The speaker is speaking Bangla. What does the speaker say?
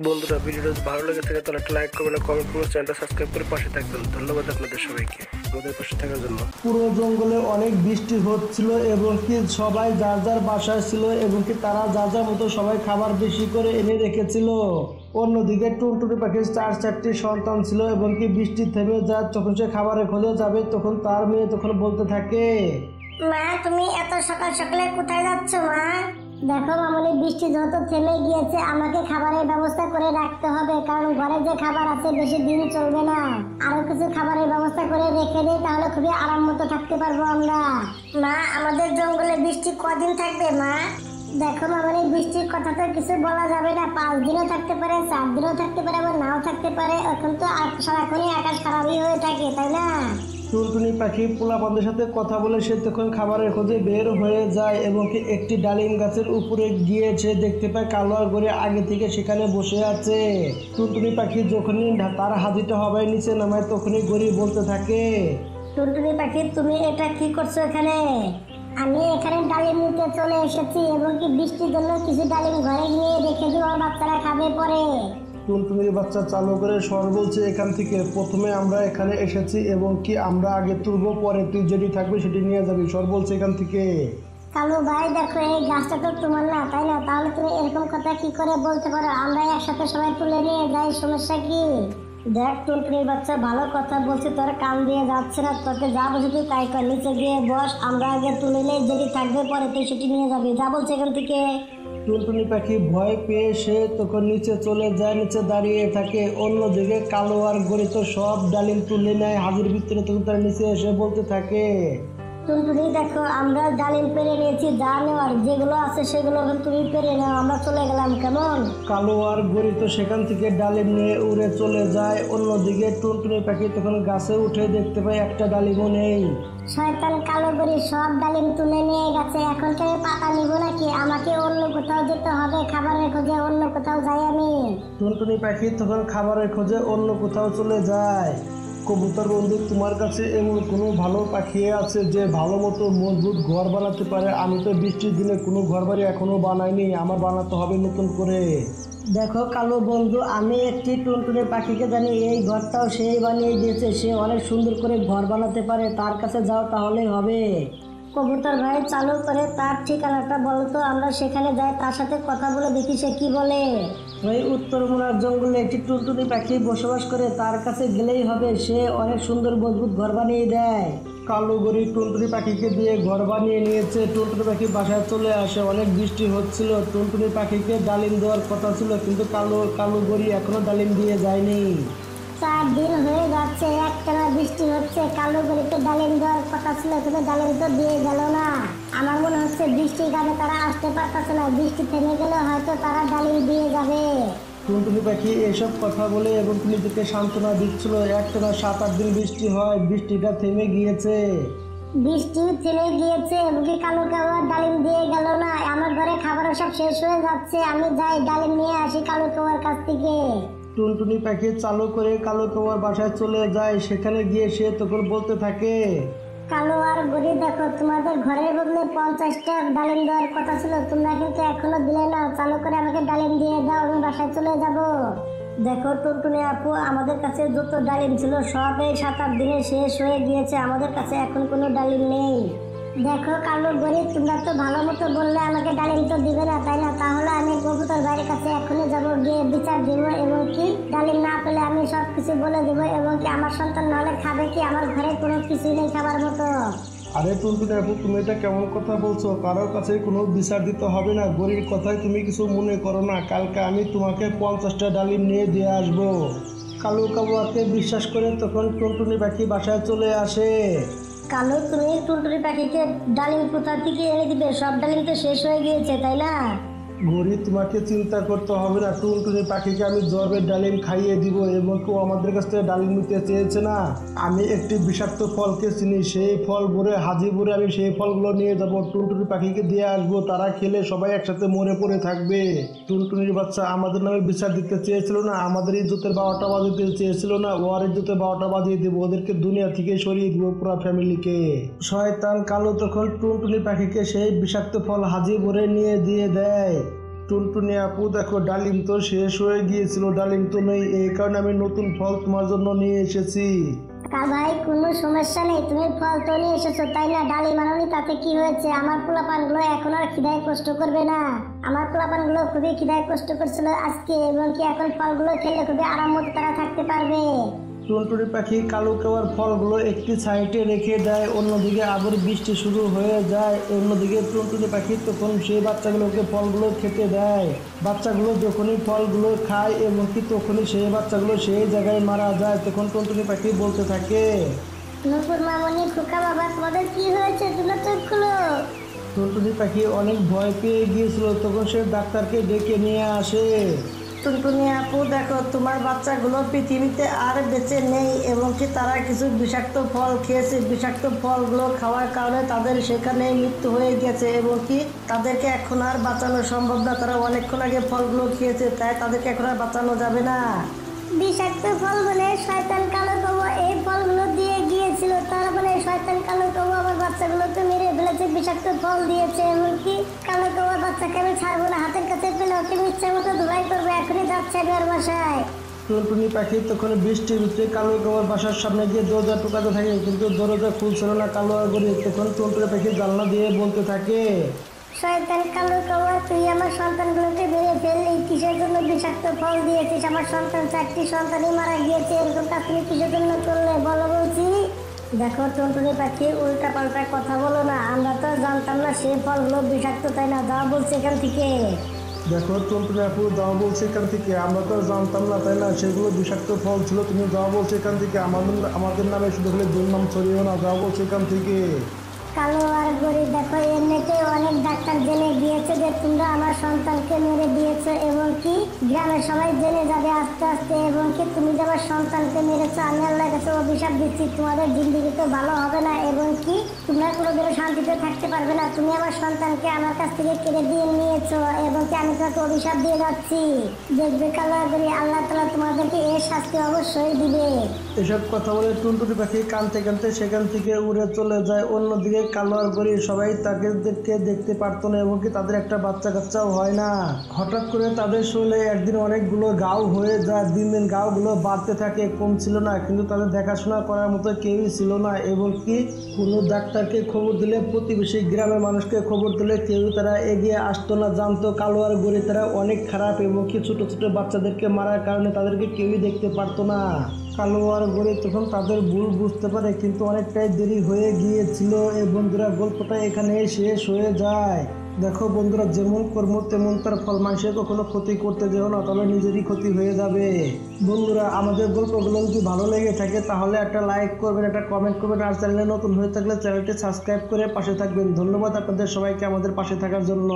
বন্ধুরা, ভিডিওটা যদি ভালো লেগে থাকে তাহলে একটা লাইক করবেন, কমেন্ট করবেন, চ্যানেলটা সাবস্ক্রাইব করে পাশে থাকবেন। ধন্যবাদ আপনাদের সবাইকে আমাদের পাশে থাকার জন্য। পুরো জঙ্গলে অনেক বৃষ্টি হচ্ছিল এবং কি সবাই যার যার বাসায় ছিল এবং কি তারা যার যার মতো সবাই খাবার বেশি করে এনে রেখেছিল। অন্যদিকে টুনটুনি পাখির চারটি সন্তান ছিল এবং কি বৃষ্টি থেমে যায় যখন সে খাবারের খোঁজে যাবে তখন তার মেয়ে তখন বলতে থাকে, মা তুমি এত সকাল সকালে কোথায় যাচ্ছ মা? দেখো মামনি, বৃষ্টি যত থেমে গিয়েছে আমাকে খাবারের ব্যবস্থা করে রাখতে হবে, কারণ ঘরে যে খাবার আছে বেশি দিন চলবে না। আরো কিছু খাবারের ব্যবস্থা করে রেখে দিই, তাহলে খুবই আরাম মতো থাকতে পারবো আমরা। মা আমাদের জঙ্গলে বৃষ্টি কদিন থাকবে মা? দেখো মামনি, বৃষ্টির কথা তো কিছু বলা যাবে না, 5 দিনও থাকতে পারে, 4 দিনও থাকতে পারে, আবার নাও থাকতে পারে। এখন তো সারাক্ষণই আকাশ খারাপই হয়ে থাকে, তাই না? টুনটুনি পাখি পোলাপানদের সাথে কথা বলে সে তখন খাবারের খোঁজে বের হয়ে যায় এবং কি একটি ডালিম গাছের উপরে গিয়ে সে দেখতে পায় কালো আর গড়ি আগে থেকে সেখানে বসে আছে। টুনটুনি পাখি যখনই তার হাজিটা হবে নিচে নামায় তখনই গড়ি বলতে থাকে, টুনটুনি পাখি তুমি এটা কি করছো এখানে? আমি এখানে ডালিম নিতে চলে এসেছি এবং কি বৃষ্টির জন্য কিছু ডালিম ঘরে নিয়ে রেখে দিব, বাচ্চারা খাবে পরে। টুনটুনির বাচ্চা চালু করে স্বর বলছে, এখান থেকে প্রথমে আমরা এখানে এসেছি এবং কি আমরা আগে তুলবো, পরে তুই যেটি থাকবে সেটি নিয়ে যাবি। স্বর বলছে এখান থেকে। কালু ভাই দেখো, এই গাছটা তো তোমার না, তাই না? তাহলে তুমি এরকম কথা কি করে বলতে পারো? আমরা একসাথে সবাই তুলে নিয়ে যাই, সমস্যা কি? দেখ টুনটুনির বাচ্চা, ভালো কথা বলছে, তোর কান দিয়ে যাচ্ছে না, তোকে যা বলছে তুই তাই কর। নিচে গিয়ে বস, আমরা আগে তুলে নিয়ে যেটি থাকবে পরে তুই সেটি নিয়ে যাবি, যা বলছে এখান থেকে। টুনটুনি পাখি ভয় পেয়ে সে তখন নিচে চলে যায়, নিচে দাঁড়িয়ে থাকে। অন্যদিকে কালো আর গড়ি তো সব ডালিম তুলে নেয় হাজির ভিতরে, তখন তার নিচে এসে বলতে থাকে, টুনটুনি দেখো, আমরা ডালিম পেরে নিয়েছি, যা নেওয়ার যেগুলো আছে সেগুলো এখন তুমি পেরে নাও, আমরা চলে গেলাম, কেমন? কালো আর গড়ি তো সেখান থেকে ডালিম নিয়ে উড়ে চলে যায়। অন্যদিকে টুনটুনি পাখি তখন গাছে উঠে দেখতে পায় একটা ডালিমও নেই। শয়তান কালো গরি সব ডালিম তুলে নিয়ে গেছে, এখন কি আমি পাতা নিব নাকি? আমাকে অন্য কোথাও যেতে হবে, খাবারের খোঁজে অন্য কোথাও যাই আমি। টুনটুনি পাখি তখন খাবারের খোঁজে অন্য কোথাও চলে যায়। কবুতর বন্ধু, তোমার কাছে এমন কোনো ভালো পাখি আছে যে ভালো মতো মজবুত ঘর বানাতে পারে? আমি তো বৃষ্টির দিনে কোনো ঘর বাড়ি এখনো বানাইনি, আমার বানাতে হবে নতুন করে। দেখো কালো বন্ধু, আমি একটি টুনটুনি পাখিকে জানি, এই ঘরটাও সেই বানিয়ে দিয়েছে, সে অনেক সুন্দর করে ঘর বানাতে পারে, তার কাছে যাও তাহলেই হবে। কবুতর ভাই চালু করে তার ঠিকানাটা বলো তো, আমরা সেখানে যাই, তার সাথে কথা বলে দেখি সে কি বলে। ওই উত্তরমোনার জঙ্গলে একটি টুনটুনি পাখি বসবাস করে, তার কাছে গেলেই হবে, সে অনেক সুন্দর মজবুত ঘর বানিয়ে দেয়। কালো গরিব টুনটুনি পাখিকে দিয়ে ঘর বানিয়ে নিয়েছে। টুনটুনি পাখি বাসায় চলে আসে, অনেক বৃষ্টি হচ্ছিল। টুনটুনি পাখিকে ডালিম দেওয়ার কথা ছিল, কিন্তু কালো গরি এখনো ডালিম দিয়ে যায়নি। 4 দিন হয়ে যাচ্ছে, একটানা বৃষ্টি হচ্ছে, কালো গরিতে ডালিম দেওয়ার কথা ছিল, কিন্তু ডালিম তো দিয়ে গেল না। আমার মনে হচ্ছে বৃষ্টির কারণে তারা আসতে পারতেছে না, বৃষ্টি থেমে গেলে হয়তো তারা ডালিম দিয়ে যাবে। টুনটুনি পাখি এসব কথা বলে এবং নিজেকে সান্ত্বনা দিচ্ছিল। একটানা 7-8 দিন বৃষ্টি হয়, বৃষ্টিটা থেমে গিয়েছে। বৃষ্টি থেমে গিয়েছে, বুকে কালো কালো ডালিম দিয়ে গেল না। আমার ঘরে খাবার সব শেষ হয়ে যাচ্ছে, আমি যাই ডালিম নিয়ে আসি কালো কাওয়ার কাছ থেকে। টুনটুনি পাখি চালু করে কালো কাওয়ার বাসায় চলে যায়। সেখানে গিয়ে সে তখন বলতে থাকে, কালো আর গরি দেখো, তোমাদের ঘরের বদলে 50টা ডালিম দেওয়ার কথা ছিল, তোমরা কিন্তু এখনো দিলে না। চালু করে আমাকে ডালিম দিয়ে দাও, আমি বাসায় চলে যাব। দেখো টুনটুনি আপু, আমাদের কাছে যত ডালিম ছিল সব এই 7-8 দিনে শেষ হয়ে গিয়েছে, আমাদের কাছে এখন কোনো ডালিম নেই। দেখো কালো গরি, তোমরা তো ভালো মতো বললে আমাকে ডালিম তো দিবে না, তাই না? তাহলে আমি কবুতর ভাইয়ের কাছে এখনই যাব, গিয়ে বিচার দিব এবং কি ডালিম না পেলে আমি সব কিছু বলে দেব এবং কি আমার সন্তান নাহলে খাবে কি? আমার ঘরে কোনো কিছুই নেই খাবার মতো। আরে টুনটুনি আপু, তুমি এটা কেমন কথা বলছো? কারোর কাছে কোনো বিচার দিতে হবে না, গরির কথায় তুমি কিছু মনে করো না। কালকে আমি তোমাকে 50টা ডালিম নিয়ে দিয়ে আসবো। কালু কাবুয়াকে বিশ্বাস করে তখন টুনটুনি পাখি বাসায় চলে আসে। কালো, তুমি টুনটুনি পাখিকে ডালিম কোথা থেকে এনে দিবে? সব ডালিম তো শেষ হয়ে গিয়েছে, তাই না? গরি, তোমাকে চিন্তা করতে হবে না, টুনটুনি পাখিকে আমি জবের ডালিম খাইয়ে দিব এবং কেউ আমাদের কাছ থেকে ডালিম নিতে চেয়েছে না। আমি একটি বিষাক্ত ফলকে চিনি, সেই ফল ভরে হাজিপুরে আমি সেই ফলগুলো নিয়ে যাব, টুনটুনি পাখিকে দিয়ে আসবো, তারা খেলে সবাই একসাথে মরে পড়ে থাকবে। টুনটুনির বাচ্চা আমাদের নামে বিচার দিতে চেয়েছিল না, আমাদের ইজ্জতের 12টা বাজিয়ে চেয়েছিল না, ওর ইজ্জতের 12টা বাজিয়ে দেবো, ওদেরকে দুনিয়া থেকে সরিয়ে দিব পুরো ফ্যামিলিকে। শয়তান কালো তখন টুনটুনি পাখিকে সেই বিষাক্ত ফল হাজিপুরে নিয়ে দিয়ে দেয়। টুনটুনি আপু দেখো, ডালিম তো শেষ হয়ে গিয়েছিল, ডালিম তো নেই, এই কারণে আমি নতুন ফল তোমার জন্য নিয়ে এসেছি। ভাই কোনো সমস্যা নেই, তুমি ফল তো নিয়ে এসেছো তাই না, ডালিম আনোনি তাতে কি হয়েছে? আমার পোলাপান গুলো এখন আর খিদায় কষ্ট করবে না। আমার পোলাপান গুলো খুবই খিদায় কষ্ট করছিল আজকে, এবং কি এখন ফলগুলো খেলে খুবই আরাম মতো তারা থাকতে পারবে। টুনটুনি পাখি কালো কাওয়ার ফলগুলো একটি সাইডে রেখে দেয়, অন্যদিকে আবার বৃষ্টি শুরু হয়ে যায়। অন্যদিকে টুনটুনি পাখি তখন সেই বাচ্চাগুলোকে ফলগুলো খেতে দেয়। বাচ্চাগুলো যখনই ফলগুলো খায় এবং কি তখনই সেই বাচ্চাগুলো সেই জায়গায় মারা যায়। তখন টুনটুনি পাখি বলতে থাকে, নুপুর মামনি, খোকা বাবা, তোমাদের কি হয়েছে? তোমরা চোখ খুলো। টুনটুনি পাখি অনেক ভয় পেয়ে গিয়েছিল, তখন সে ডাক্তারকে ডেকে নিয়ে আসে। টুনটুনি আপু দেখো, তোমার বাচ্চাগুলো পৃথিবীতে আর বেঁচে নেই, এবং কি তারা কিছু বিষাক্ত ফল খেয়েছে। বিষাক্ত ফলগুলো খাওয়ার কারণে তাদের সেখানে মৃত্যু হয়ে গেছে, এবং কি তাদেরকে এখন আর বাঁচানো সম্ভব না। তারা অনেকক্ষণ আগে ফলগুলো খেয়েছে, তাই তাদেরকে এখন আর বাঁচানো যাবে না। বিষাক্ত ফল বলে শয়তান কালো কৌয়া এই ফলগুলো দিয়ে গিয়েছিল, তার মানে শয়তান কালো কৌয়া আমার বাচ্চাগুলোকে মেরে ফেলেছে, বিষাক্ত ফল দিয়েছে। এমনকি কালো কৌয়া বাচ্চাকে আমি ছাড়বো না, হাতের কাছে পেলে ওকে ইচ্ছা মতো ধুলাই করবো। এখনই যাচ্ছে আমি ওর বাসায়। টুনটুনি পাখি তখন বৃষ্টির ভিতরে কালো কাওয়ার বাসার সামনে গিয়ে দরজা টুকাতে থাকে, কিন্তু দরজা খুলছিল না কালো গড়ি। তখন টুনটুনি পাখি জানলা দিয়ে বলতে থাকে, শয়তান কালো কৌয়া, তুই আমার সন্তানগুলোকে মেরে ফেললি, কিসের জন্য বিষাক্ত ফল দিয়েছিস? আমার সন্তান 4টি সন্তানই মারা গিয়েছে, এরকম কাজ তুমি কিসের জন্য করলে বলো বলছি। দেখো টুনটুনি পাখি, উল্টা পাল্টা কথা বলো না, আমরা তো জানতাম না সেই ফলগুলো বিষাক্ত, তাই না? যা বলছে এখান থেকে। দেখো টুনটুনি আপু, যাওয়া বলছে এখান থেকে, আমরা তো জানতাম না তাই না, সেগুলো বিষাক্ত ফল ছিল। তুমি যাওয়া বলছে এখান থেকে, আমাদের নামে শুধু খালি দুর্নাম ছড়িও না, যাওয়া বলছে এখান থেকে। কালো আর গরিব, দেখো এমনিতে অনেক ডাক্তার জেনে গিয়েছে যে তোমরা আমার সন্তানকে মেরে দিয়েছো, এবং কি গ্রামের সবাই জেনে যাবে আস্তে আস্তে, এবং কি তুমি যে আমার সন্তানকে মেরেছো, আমি আল্লাহর কাছে অভিশাপ দিচ্ছি, তোমাদের জিন্দিগি তো ভালো হবে না, এবং কি তোমরা কোনোদিনও শান্তিতে থাকতে পারবে না। তুমি আমার সন্তানকে আমার কাছ থেকে কেড়ে দিয়ে নিয়েছো, এবং কি আমি তোমাকে অভিশাপ দিয়ে যাচ্ছি। দেখবে কালো আর গরিব, আল্লাহ তাআলা তোমাদেরকে এর শাস্তি অবশ্যই দিবে। এসব কথা বলে টুনটুনি পাখি কাঁদতে কাঁদতে সেখান থেকে উড়ে চলে যায়। অন্যদিকে কালো আর গরিব সবাই তাদেরকে দেখতে পারতো না, এবং কি তাদের একটা বাচ্চা কাচ্চাও হয় না। হঠাৎ করে তাদের শরীরে একদিন অনেকগুলো ঘাও হয়ে যায়। দিন দিন ঘাওগুলো বাড়তে থাকে, কমছিল না, কিন্তু তাদের দেখাশোনা করার মতো কেউই ছিল না, এবং কি কোনো ডাক্তারকে খবর দিলে, প্রতিবেশী গ্রামের মানুষকে খবর দিলে কেউ তারা এগিয়ে আসতো না। জানতো কালো আর গরিব তারা অনেক খারাপ, এবং কি ছোট ছোট বাচ্চাদেরকে মারার কারণে তাদেরকে কেউই দেখতে পারতো না। কালো আর গরিব তখন তাদের ভুল বুঝতে পারে, কিন্তু অনেকটাই দেরি হয়ে গিয়েছিল। এই বন্ধুরা, গল্পটা এখানে শেষ হয়ে যায়। দেখো বন্ধুরা, যেমন কর্ম তেমন তার ফল। মানুষের কখনো ক্ষতি করতে যেও না, তাহলে নিজেরই ক্ষতি হয়ে যাবে। বন্ধুরা, আমাদের গল্পগুলো যদি ভালো লেগে থাকে তাহলে একটা লাইক করবেন, একটা কমেন্ট করবেন, আর চ্যানেলে নতুন হয়ে থাকলে চ্যানেলটি সাবস্ক্রাইব করে পাশে থাকবেন। ধন্যবাদ আপনাদের সবাইকে আমাদের পাশে থাকার জন্য।